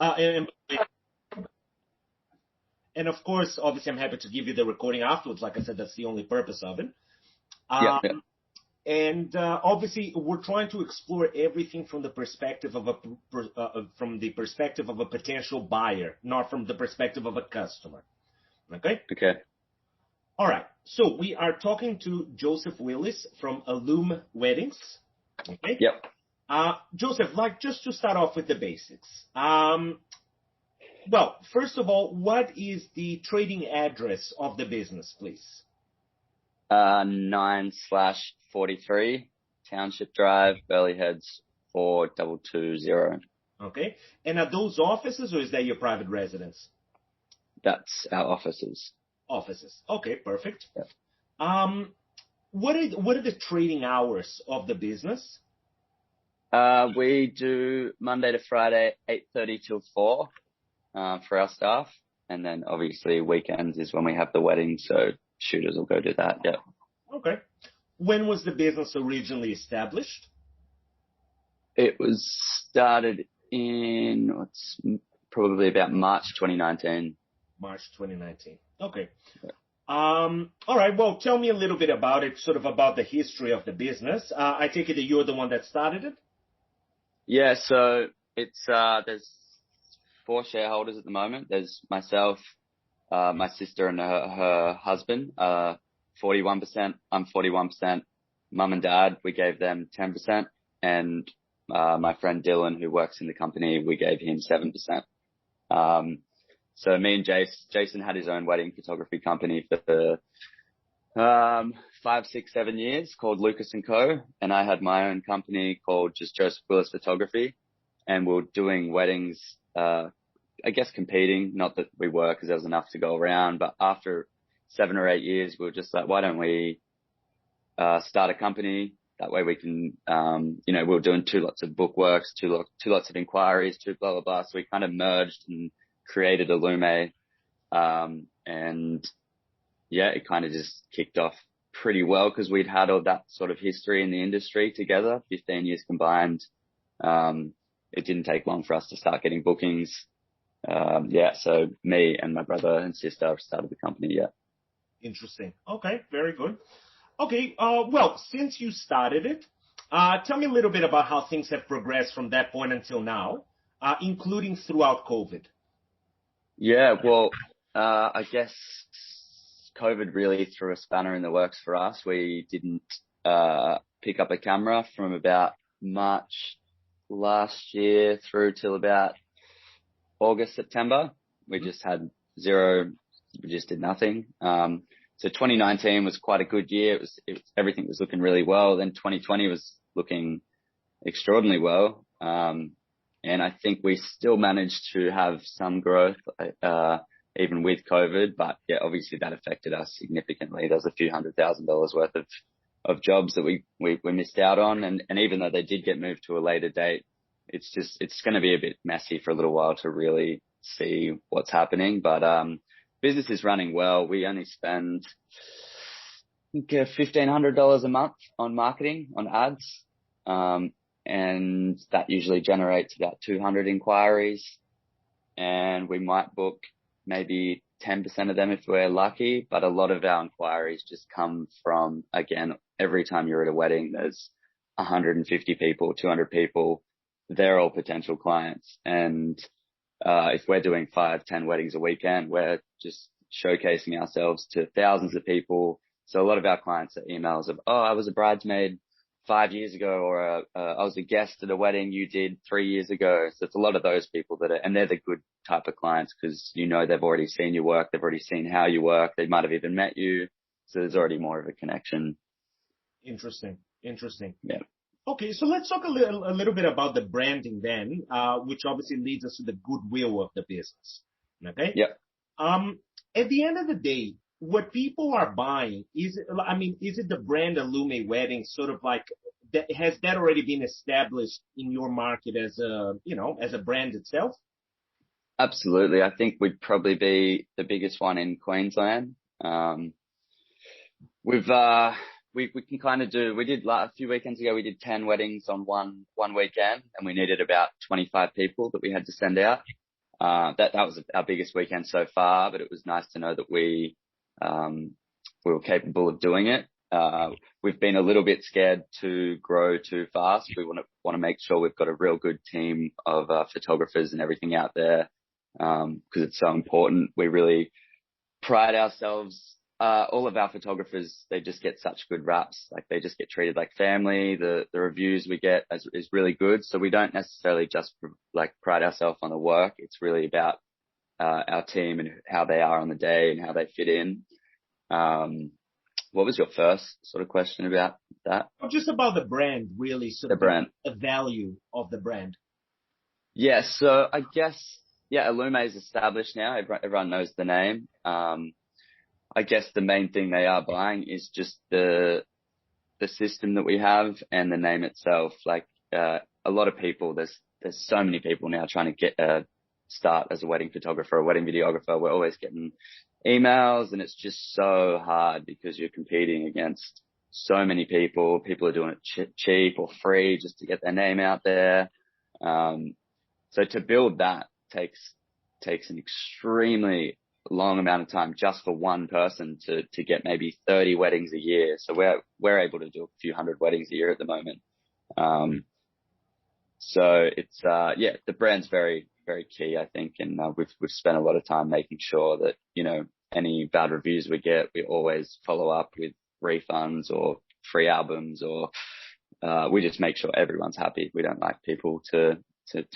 Uh, and, and of course, obviously, I'm happy to give you the recording afterwards. Like I said, that's the only purpose of it. Yeah, yeah. And obviously, we're trying to explore everything from the perspective of a potential buyer, not from the perspective of a customer. Okay. Okay. All right. So we are talking to Joseph Willis from Allume Weddings. Okay. Yep. Joseph, like just to start off with the basics. Well, first of all, what is the trading address of the business, please? 9/43 Township Drive, Burleigh Heads 4220. Okay. And are those offices or is that your private residence? That's our offices. Offices. Okay, perfect. Yep. What are the trading hours of the business? We do Monday to Friday, 8:30 till 4, for our staff. And then obviously weekends is when we have the wedding. So shooters will go do that. Yeah. Okay. When was the business originally established? It was started in probably about March 2019. March 2019. Okay. Yeah. All right. Well, tell me a little bit about it, sort of about the history of the business. I take it that you're the one that started it? Yeah. So it's, there's 4 shareholders at the moment. There's myself, my sister and her husband, 41%. I'm 41%. Mum and dad, we gave them 10%. And, my friend Dylan, who works in the company, we gave him 7%. So me and Jason had his own wedding photography company for 5, 6, 7 years called Lucas & Co. And I had my own company called just Joseph Willis Photography. And we were doing weddings, I guess competing, not that we were because there was enough to go around. But after 7 or 8 years, we were just like, why don't we start a company? That way we can, we were doing 2 lots of bookworks, 2 lots of inquiries, 2 blah, blah, blah. So we kind of merged and created Allume. And yeah, it kind of just kicked off pretty well because we'd had all that sort of history in the industry together, 15 years combined. It didn't take long for us to start getting bookings. So me and my brother and sister started the company. Yeah. Interesting. Okay. Very good. Okay. Well, since you started it, tell me a little bit about how things have progressed from that point until now, including throughout COVID. Yeah. Well, I guess COVID really threw a spanner in the works for us. We didn't, pick up a camera from about March last year through till about August, September. We just had zero. We just did nothing. So 2019 was quite a good year. Everything was looking really well. Then 2020 was looking extraordinarily well. And I think we still managed to have some growth, even with COVID, but yeah, obviously that affected us significantly. There's a few $100,000 worth of jobs that we missed out on. And even though they did get moved to a later date, it's going to be a bit messy for a little while to really see what's happening. But, business is running well. We only spend, I think, $1,500 a month on marketing, on ads. And that usually generates about 200 inquiries, and we might book maybe 10% of them if we're lucky. But a lot of our inquiries just come from, again, every time you're at a wedding, there's 150 people, 200 people. They're all potential clients. And if we're doing 5, 10 weddings a weekend, we're just showcasing ourselves to thousands of people. So a lot of our clients are emails of, oh, I was a bridesmaid 5 years ago, or I was a guest at a wedding you did 3 years ago. So it's a lot of those people and they're the good type of clients because, they've already seen your work. They've already seen how you work. They might have even met you. So there's already more of a connection. Interesting. Yeah. Okay. So let's talk a little bit about the branding then, which obviously leads us to the goodwill of the business. Okay. Yep. At the end of the day, what people are buying, is it the brand Allume Wedding sort of like, has that already been established in your market as a brand itself? Absolutely. I think we'd probably be the biggest one in Queensland. We can kind of we did a few weekends ago, we did 10 weddings on one weekend, and we needed about 25 people that we had to send out. that was our biggest weekend so far, but it was nice to know that we were capable of doing it. We've been a little bit scared to grow too fast. We want to make sure we've got a real good team of photographers and everything out there, because it's so important. We really pride ourselves. All of our photographers, they just get such good raps. Like, they just get treated like family. The reviews we get is really good. So we don't necessarily just like pride ourselves on the work. It's really about our team and how they are on the day and how they fit in. What was your first sort of question about that? Just about the brand, really. So the brand, the value of the brand. Yeah. So I guess, yeah, Illume is established now. Everyone knows the name. I guess the main thing they are buying is just the system that we have and the name itself. Like, a lot of people, there's so many people now trying to get start as a wedding photographer, a wedding videographer. We're always getting emails, and it's just so hard because you're competing against so many people. People are doing it cheap or free just to get their name out there. So to build that takes an extremely long amount of time just for one person to get maybe 30 weddings a year. So we're able to do a few hundred weddings a year at the moment. So it's, the brand's very, very key, I think. And, we've spent a lot of time making sure that, you know, any bad reviews we get, we always follow up with refunds or free albums, or, we just make sure everyone's happy. We don't like people to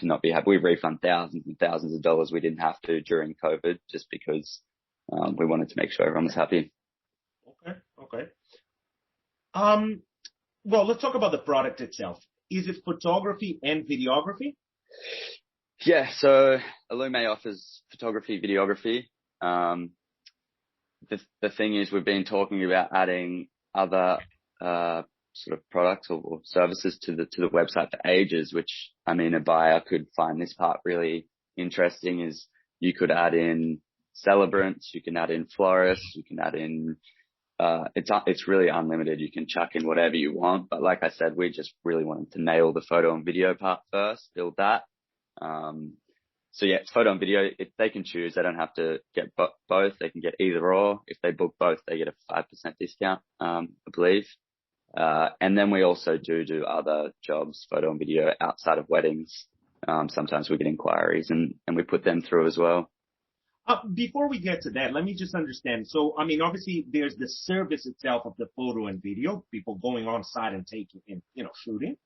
not be happy. We refund thousands and thousands of dollars we didn't have to during COVID, just because, we wanted to make sure everyone was happy. Okay. Well, let's talk about the product itself. Is it photography and videography? Yeah. So Illume offers photography, videography. The thing is, we've been talking about adding other, sort of products or services to the website for ages, which, I mean, a buyer could find this part really interesting. Is you could add in celebrants, you can add in florists, you can add in, it's really unlimited. You can chuck in whatever you want. But like I said, we just really wanted to nail the photo and video part first, build that. So yeah, it's photo and video. If they can choose, they don't have to get both. They can get either or. If they book both, they get a 5% discount, I believe. And then we also do other jobs, photo and video, outside of weddings. Sometimes we get inquiries and we put them through as well. Before we get to that, let me just understand. So, I mean, obviously there's the service itself of the photo and video, people going on site and taking and, you know, shooting.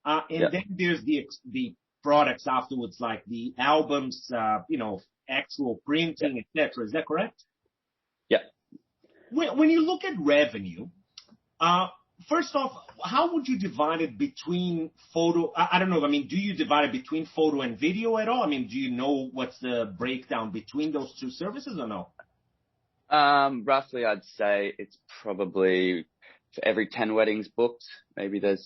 Then there's the products afterwards, like the albums, you know, actual printing, etc. Is that correct? Yeah. When you look at revenue, first off, how would you divide it between photo? I don't know. I mean, do you divide it between photo and video at all? I mean, do you know what's the breakdown between those two services or no? Roughly, I'd say it's probably for every 10 weddings booked, maybe there's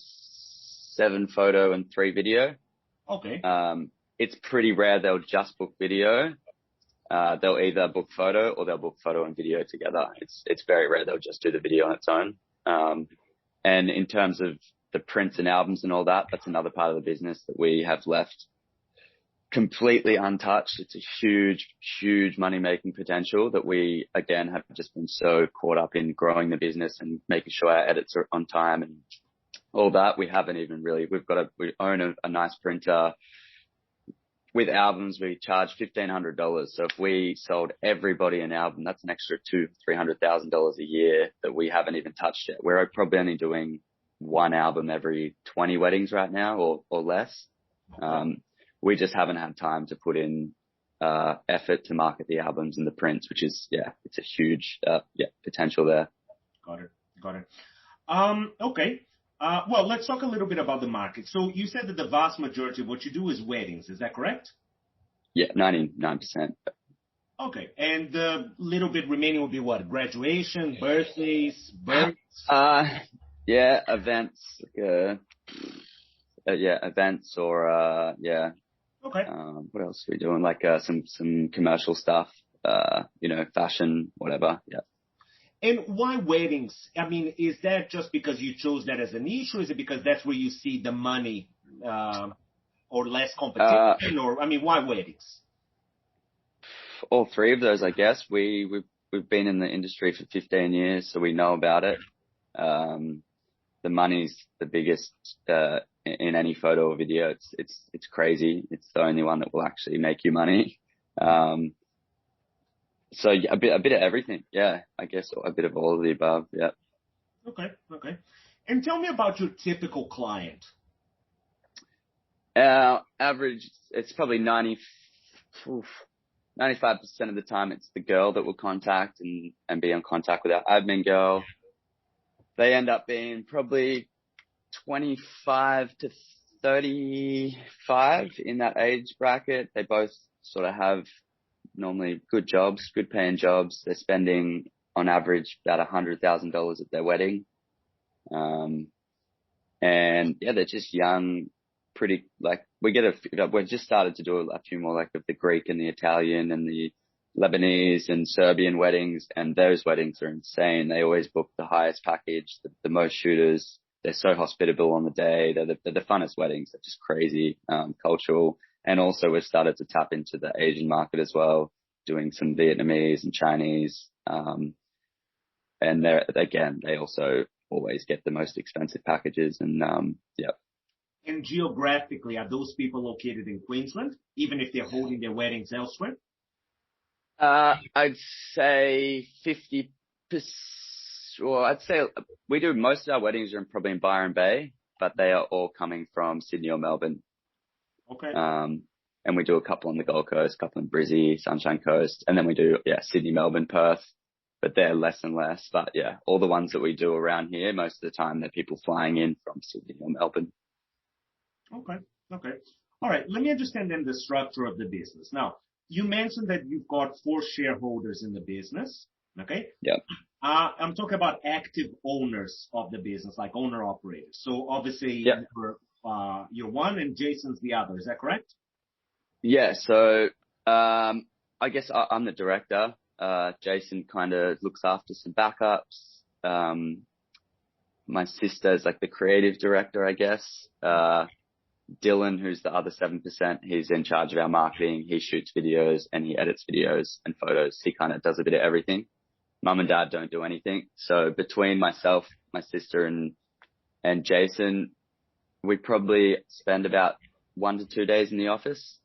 7 photo and 3 video. Okay. It's pretty rare they'll just book video. They'll either book photo or they'll book photo and video together. It's very rare they'll just do the video on its own. And in terms of the prints and albums and all that, that's another part of the business that we have left completely untouched. It's a huge, huge money-making potential that we, again, have just been so caught up in growing the business and making sure our edits are on time and all that. We haven't even really, we own a nice printer. With albums, we charge $1,500. So if we sold everybody an album, that's an extra $200,000-$300,000 a year that we haven't even touched yet. We're probably only doing one album every 20 weddings right now or less. We just haven't had time to put in effort to market the albums and the prints, which is, it's a huge potential there. Got it. Okay. Well, let's talk a little bit about the market. So you said that the vast majority of what you do is weddings. Is that correct? Yeah, 99%. Okay. And the little bit remaining will be what? Graduation, birthdays, births? Events. Events or, Okay. What else are we doing? Like, some commercial stuff, fashion, whatever. Yeah. And why weddings? I mean, is that just because you chose that as a niche, or is it because that's where you see the money, or less competition? Or, I mean, why weddings? All three of those, I guess. We've been in the industry for 15 years, so we know about it. The money's the biggest, in any photo or video. It's crazy. It's the only one that will actually make you money. So a bit of everything. Yeah, I guess a bit of all of the above. Yeah. Okay. Okay. And tell me about your typical client. Average, it's probably 95% of the time it's the girl that will contact and be in contact with our admin girl. They end up being probably 25 to 35 in that age bracket. They both sort of have normally good jobs, good paying jobs. They're spending on average about $100,000 at their wedding. And yeah, they're just young, pretty, like we've just started to do a few more like of the Greek and the Italian and the Lebanese and Serbian weddings, and those weddings are insane. They always book the highest package, the most shooters. They're so hospitable on the day. They're the funnest weddings. They're just crazy, cultural. And also we've started to tap into the Asian market as well, doing some Vietnamese and Chinese. And they also always get the most expensive packages. And, yeah. And geographically, are those people located in Queensland, even if they're holding their weddings elsewhere? I'd say 50%. Well, I'd say we do most of our weddings are probably in Byron Bay, but they are all coming from Sydney or Melbourne. Okay. And we do a couple on the Gold Coast, a couple in Brizzy, Sunshine Coast, and then we do, Sydney, Melbourne, Perth, but they're less and less. But yeah, all the ones that we do around here, most of the time they're people flying in from Sydney or Melbourne. Okay. Okay. All right. Let me understand then the structure of the business. Now, you mentioned that you've got 4 shareholders in the business. Okay. Yeah. I'm talking about active owners of the business, like owner operators. So obviously you're one and Jason's the other. Is that correct? Yeah. So, I guess I'm the director. Jason kind of looks after some backups. My sister's like the creative director, I guess. Dylan, who's the other 7%, he's in charge of our marketing. He shoots videos and he edits videos and photos. He kind of does a bit of everything. Mum and dad don't do anything. So between myself, my sister and Jason, we probably spend about 1 to 2 days in the office.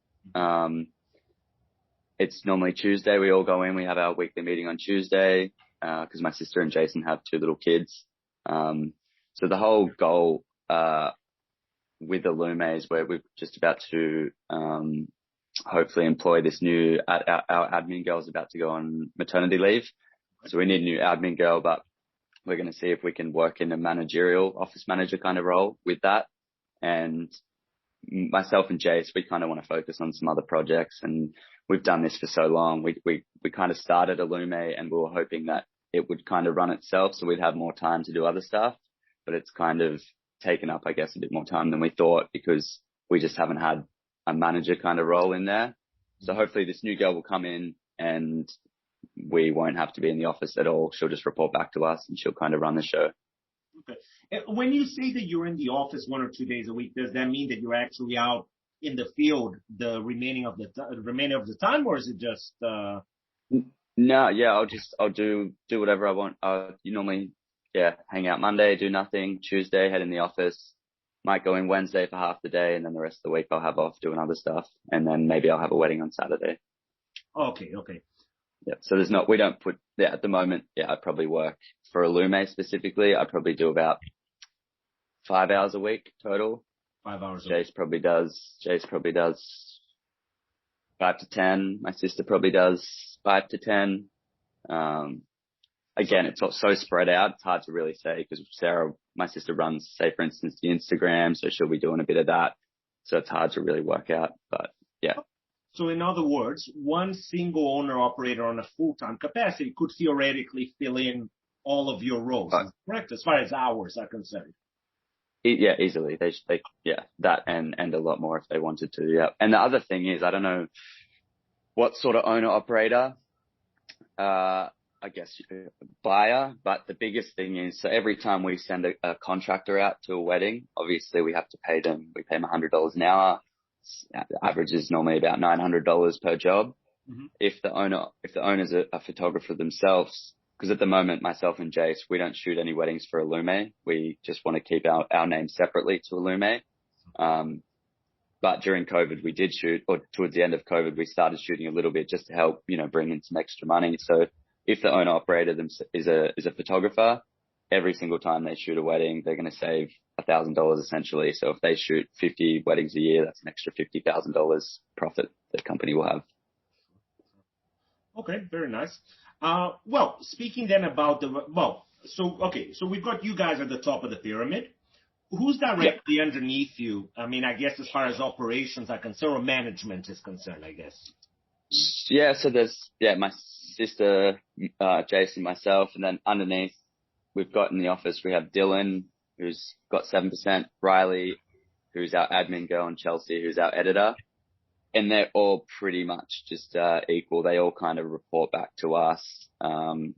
It's normally Tuesday. We all go in. We have our weekly meeting on Tuesday, cause my sister and Jason have 2 little kids. So the whole goal, with Illume is where we're just about to, hopefully employ this new, our admin girl's about to go on maternity leave. So we need a new admin girl, but we're going to see if we can work in a managerial office manager kind of role with that. And myself and Jace, we kind of want to focus on some other projects, and we've done this for so long. We kind of started Illume and we were hoping that it would kind of run itself so we'd have more time to do other stuff, but it's kind of taken up, I guess, a bit more time than we thought because we just haven't had a manager kind of role in there. So hopefully this new girl will come in and we won't have to be in the office at all. She'll just report back to us and she'll kind of run the show. Okay. When you say that you're in the office 1 or 2 days a week, does that mean that you're actually out in the field the remaining of the time, or is it just? No, yeah, I'll do whatever I want. You normally, hang out Monday, do nothing. Tuesday, head in the office. Might go in Wednesday for half the day, and then the rest of the week I'll have off doing other stuff, and then maybe I'll have a wedding on Saturday. Okay. Okay. Yeah. So we don't put, at the moment, I probably work for Illume specifically. I probably do about 5 hours a week total. 5 hours. Jace probably does 5 to 10. My sister probably does 5 to 10. Again, it's so spread out. It's hard to really say because Sarah, my sister, runs, say for instance, the Instagram. So she'll be doing a bit of that. So it's hard to really work out, but yeah. So in other words, one single owner operator on a full-time capacity could theoretically fill in all of your roles, correct? As far as hours are concerned. Yeah, easily. They that and a lot more if they wanted to. Yeah. And the other thing is, I don't know what sort of owner operator, I guess buyer, but the biggest thing is, so every time we send a contractor out to a wedding, obviously we have to pay them. We pay them $100 an hour. The average is normally about $900 per job. Mhm. If the owner's a photographer themselves, because at the moment, myself and Jace, we don't shoot any weddings for Illume. We just want to keep our name separately to Illume. But during COVID, we did shoot, or towards the end of COVID, we started shooting a little bit just to help, bring in some extra money. So if the owner operator is a photographer, every single time they shoot a wedding, they're going to save $1,000 essentially. So if they shoot 50 weddings a year, that's an extra $50,000 profit the company will have. Okay, very nice. Well, speaking then about so we've got you guys at the top of the pyramid. Who's directly underneath you? I mean, I guess as far as operations are concerned, or management is concerned, I guess. Yeah, so there's my sister, Jason, myself, and then underneath we've got in the office we have Dylan, who's got 7%, Riley, who's our admin girl, and Chelsea, who's our editor. And they're all pretty much just equal. They all kind of report back to us, and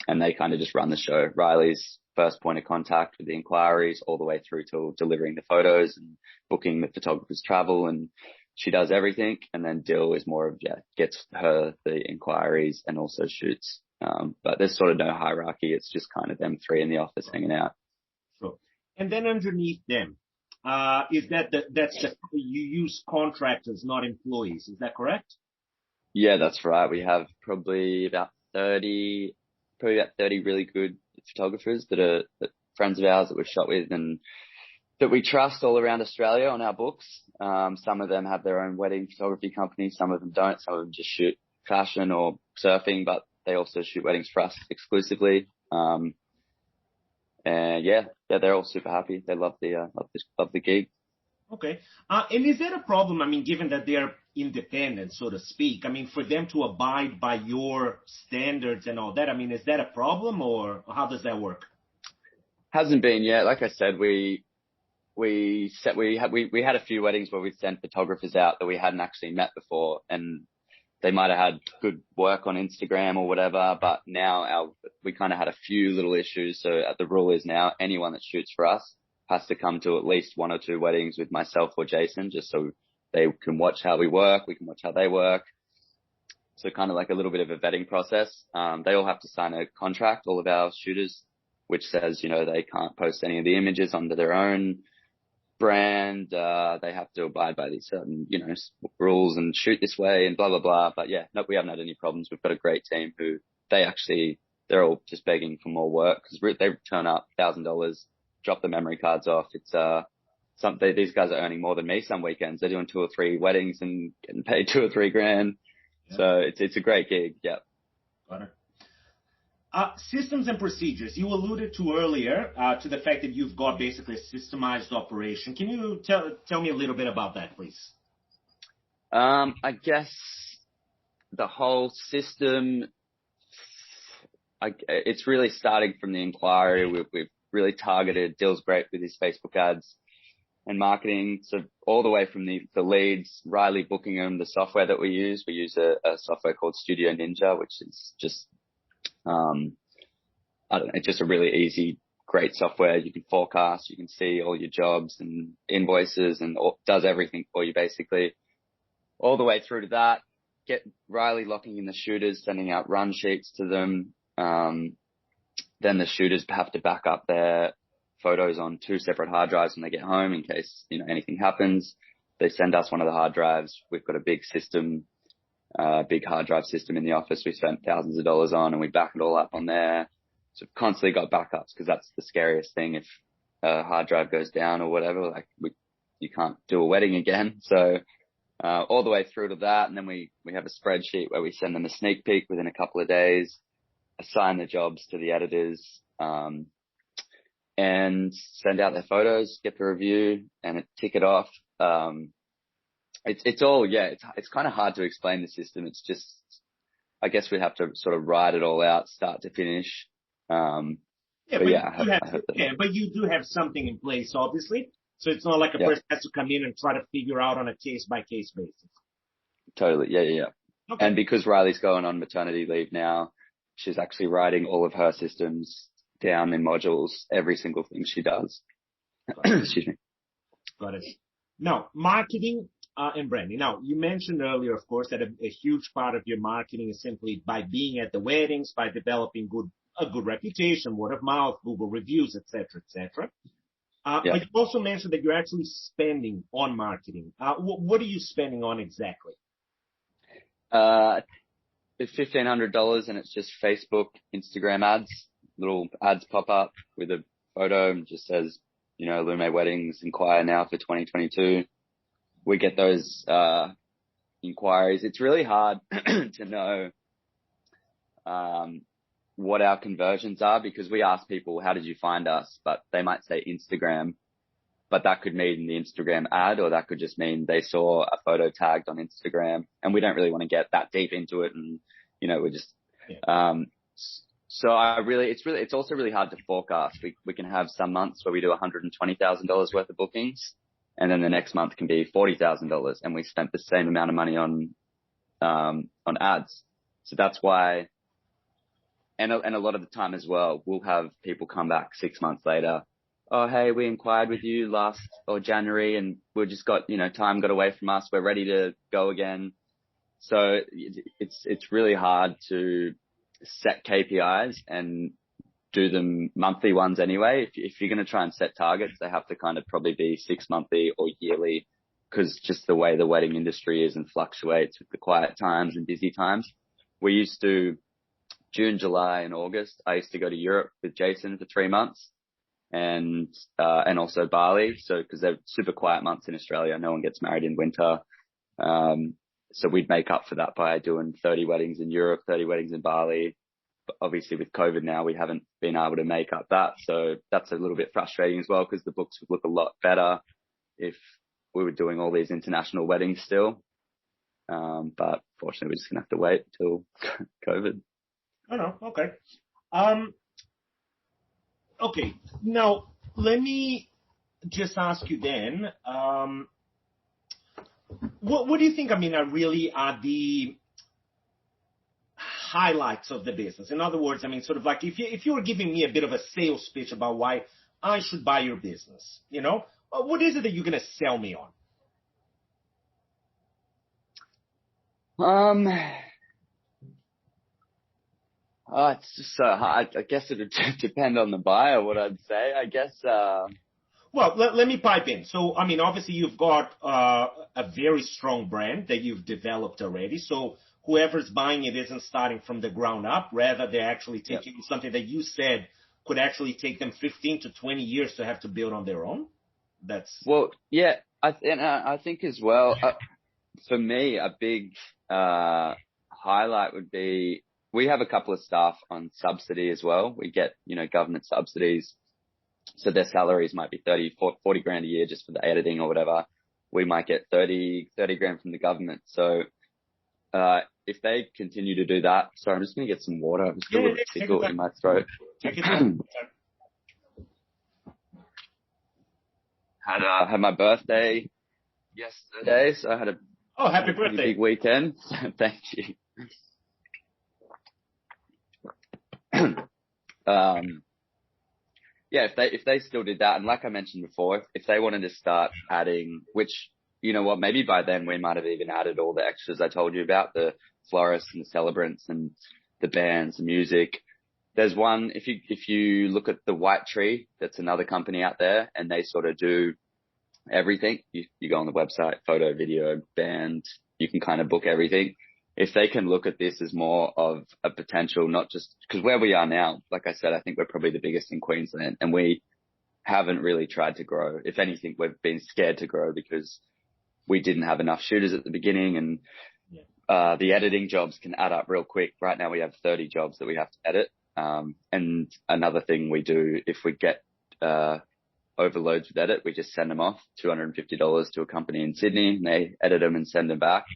they kind of just run the show. Riley's first point of contact with the inquiries all the way through to delivering the photos and booking the photographer's travel, and she does everything. And then Dill is more of, gets her the inquiries and also shoots. But there's sort of no hierarchy. It's just kind of them three in the office hanging out. Sure. And then underneath them, you use contractors, not employees. Is that correct? Yeah, that's right. We have probably about 30 really good photographers that are friends of ours that we've shot with and that we trust all around Australia on our books. Some of them have their own wedding photography company. Some of them don't. Some of them just shoot fashion or surfing, but they also shoot weddings for us exclusively. And they're all super happy. They love the gig. Okay. And is that a problem? I mean, given that they're independent, so to speak, I mean, for them to abide by your standards and all that, I mean, is that a problem or how does that work? Hasn't been yet. Like I said, we had a few weddings where we'd sent photographers out that we hadn't actually met before, and they might have had good work on Instagram or whatever, but now we kind of had a few little issues. So the rule is now anyone that shoots for us has to come to at least one or two weddings with myself or Jason, just so they can watch how we work. We can watch how they work. So kind of like a little bit of a vetting process. They all have to sign a contract, all of our shooters, which says, they can't post any of the images under their own brand. They have to abide by these certain, rules and shoot this way and blah, blah, blah. But we haven't had any problems. We've got a great team who they're all just begging for more work because they turn up $1,000, drop the memory cards off. It's, these guys are earning more than me some weekends. They're doing 2 or 3 weddings and getting paid 2 or 3 grand. Yeah. So it's a great gig. Yeah. Got it. Systems and procedures. You alluded to earlier to the fact that you've got basically a systemized operation. Can you tell me a little bit about that, please? I guess the whole system, it's really starting from the inquiry. We've really targeted. Dill's great with his Facebook ads and marketing. So all the way from the leads, Riley booking them, the software that we use a software called Studio Ninja, which is just, it's just a really easy, great software. You can forecast, you can see all your jobs and invoices and does everything for you basically. All the way through to that, get Riley locking in the shooters, sending out run sheets to them. Then the shooters have to back up their photos on 2 separate hard drives when they get home in case, anything happens. They send us one of the hard drives. We've got a big system, big hard drive system in the office we spent thousands of dollars on, and we back it all up on there. So we've constantly got backups because that's the scariest thing. If a hard drive goes down or whatever, you can't do a wedding again. So, all the way through to that. And then we have a spreadsheet where we send them a sneak peek within a couple of days, assign the jobs to the editors, and send out their photos, get the review and tick it off. It's kind of hard to explain the system. It's just, I guess we have to sort of write it all out, start to finish. But you do have something in place, obviously. So it's not like a person has to come in and try to figure out on a case by case basis. Totally. Yeah. Okay. And because Riley's going on maternity leave now, she's actually writing all of her systems down in modules, every single thing she does. Excuse me. Got it. Now, marketing, and branding. Now, you mentioned earlier, of course, that a huge part of your marketing is simply by being at the weddings, by developing a good reputation, word of mouth, Google reviews, et cetera, et cetera. Yeah. But you also mentioned that you're actually spending on marketing. What are you spending on exactly? It's $1,500 and it's just Facebook, Instagram ads. Little ads pop up with a photo and just says, Lume Weddings, inquire now for 2022. We get those inquiries. It's really hard to know what our conversions are because we ask people, how did you find us? But they might say Instagram, but that could mean the Instagram ad, or that could just mean they saw a photo tagged on Instagram, and we don't really want to get that deep into it. And, we're just, so it's also really hard to forecast. We can have some months where we do $120,000 worth of bookings, and then the next month can be $40,000, and we spent the same amount of money on ads. So that's why, and a lot of the time as well, we'll have people come back 6 months later. Oh, hey, we inquired with you January, and we just got, time got away from us. We're ready to go again. So it's really hard to set KPIs and do them monthly ones anyway. If you're going to try and set targets, they have to kind of probably be 6 monthly or yearly, because just the way the wedding industry is and fluctuates with the quiet times and busy times. We used to, June, July and August, I used to go to Europe with Jason for 3 months, and also Bali. So, cause they're super quiet months in Australia. No one gets married in winter. So we'd make up for that by doing 30 weddings in Europe, 30 weddings in Bali. But obviously with COVID now, we haven't been able to make up that. So that's a little bit frustrating as well, because the books would look a lot better if we were doing all these international weddings still. But fortunately, we're just gonna have to wait till COVID. Oh, no. Okay. Okay. Now, let me just ask you then, what do you think, really are the highlights of the business? In other words, sort of like if you were giving me a bit of a sales pitch about why I should buy your business, what is it that you're going to sell me on? It's just so hard. I guess it would depend on the buyer, what I'd say. I guess, Well, let me pipe in. So, obviously you've got a very strong brand that you've developed already. So whoever's buying it isn't starting from the ground up. Rather, they're actually taking something that you said could actually take them 15 to 20 years to have to build on their own. Well, yeah. I think as well, for me, a big highlight would be, we have a couple of staff on subsidy as well. We get, government subsidies. So their salaries might be 40 grand a year just for the editing or whatever. We might get 30 grand from the government. So, if they continue to do that, sorry, I'm just going to get some water. I'm still a little tickle in my throat. Had my birthday yesterday, so I had happy birthday. Big weekend. Thank you. Yeah, if they still did that, and like I mentioned before, if they wanted to start adding, which, maybe by then we might have even added all the extras I told you about, the florists and the celebrants and the bands, the music. There's one, if you look at the White Tree, that's another company out there, and they sort of do everything. You go on the website, photo, video, band, you can kind of book everything. If they can look at this as more of a potential, not just because where we are now, like I said, I think we're probably the biggest in Queensland, and we haven't really tried to grow. If anything, we've been scared to grow because we didn't have enough shooters at the beginning, and the editing jobs can add up real quick. Right now we have 30 jobs that we have to edit. And another thing we do, if we get overloads with edit, we just send them off $250 to a company in Sydney, and they edit them and send them back.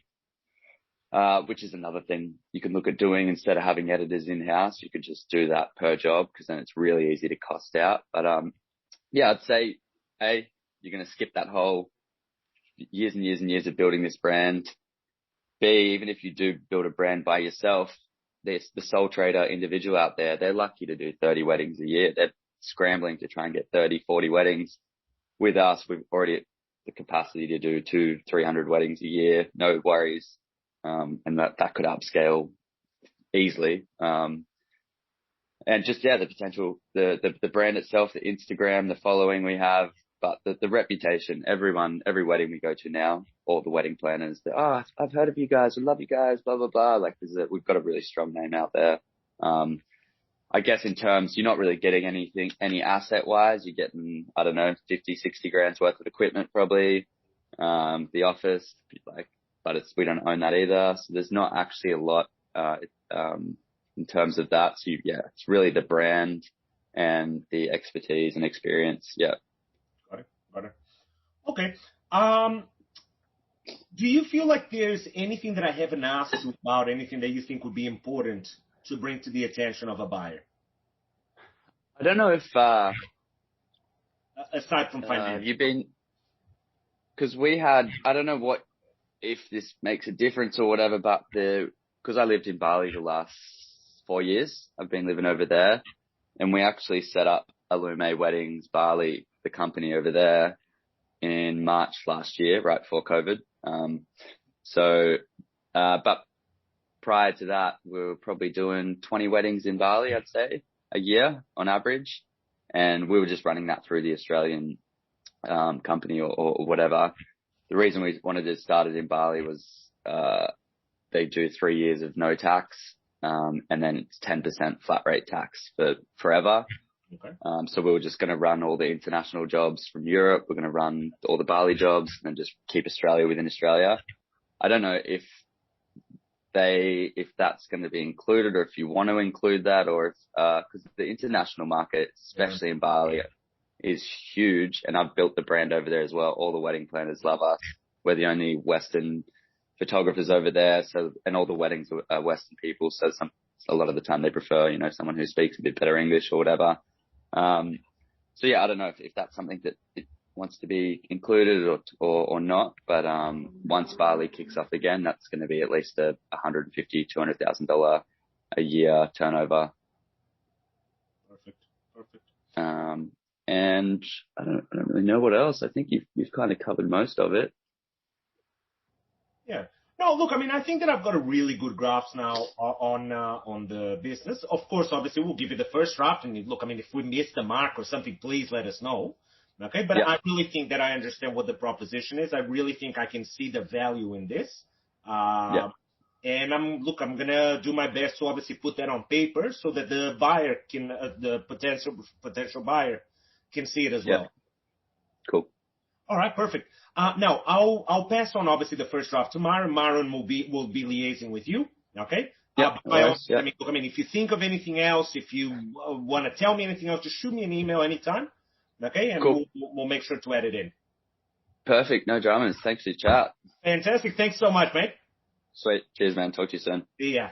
Which is another thing you can look at doing. Instead of having editors in-house, you could just do that per job, because then it's really easy to cost out. But I'd say, A, you're going to skip that whole years and years and years of building this brand. B, even if you do build a brand by yourself, there's the sole trader individual out there. They're lucky to do 30 weddings a year. They're scrambling to try and get 30, 40 weddings. With us, we've already the capacity to do 200-300 weddings a year, no worries. And that could upscale easily. And just, the potential, the brand itself, the Instagram, the following we have, but the reputation, every wedding we go to now, all the wedding planners, I've heard of you guys, I love you guys, blah, blah, blah. Like we've got a really strong name out there. I guess in terms, you're not really getting any asset wise. You're getting, I don't know, 50, 60 grand's worth of equipment probably. The office, but we don't own that either. So there's not actually a lot, in terms of that. So it's really the brand and the expertise and experience. Yeah. Got it. Okay. Do you feel like there's anything that I haven't asked you about, anything that you think would be important to bring to the attention of a buyer? I don't know if, aside from finance, because I don't know if this makes a difference or whatever, but because I lived in Bali the last 4 years, I've been living over there, and we actually set up Alume Weddings Bali, the company over there, in March last year, right before COVID. But prior to that, we were probably doing 20 weddings in Bali, I'd say, a year on average. And we were just running that through the Australian company or whatever. The reason we wanted to start it in Bali was they do 3 years of no tax, and then it's 10% flat rate tax for forever. Okay. So we were just going to run all the international jobs from Europe. We're going to run all the Bali jobs and then just keep Australia within Australia. I don't know if that's going to be included, or if you want to include that, or if, cause the international market, especially in Bali, is huge. And I've built the brand over there as well. All the wedding planners love us. We're the only Western photographers over there. So, and all the weddings are Western people. So a lot of the time they prefer, someone who speaks a bit better English or whatever. So I don't know if that's something that it wants to be included or not, but once Bali kicks off again, that's going to be at least a $150,000-$200,000 a year turnover. Perfect. And I don't really know what else. I think you've kind of covered most of it. Yeah. No, look, I think that I've got a really good grasp now on the business. Of course, obviously, we'll give you the first draft. And look, if we miss the mark or something, please let us know. Okay, but I really think that I understand what the proposition is. I really think I can see the value in this. And I'm gonna do my best to obviously put that on paper so that the buyer can, the potential buyer can see it as well. Cool. All right, perfect. Now I'll pass on obviously the first draft to Myron. Myron will be liaising with you. Okay. If you think of anything else, if you want to tell me anything else, just shoot me an email anytime. Okay, and cool. we'll make sure to add it in. Perfect. No dramas. Thanks for the chat. Fantastic. Thanks so much, mate. Sweet. Cheers, man. Talk to you soon. See ya.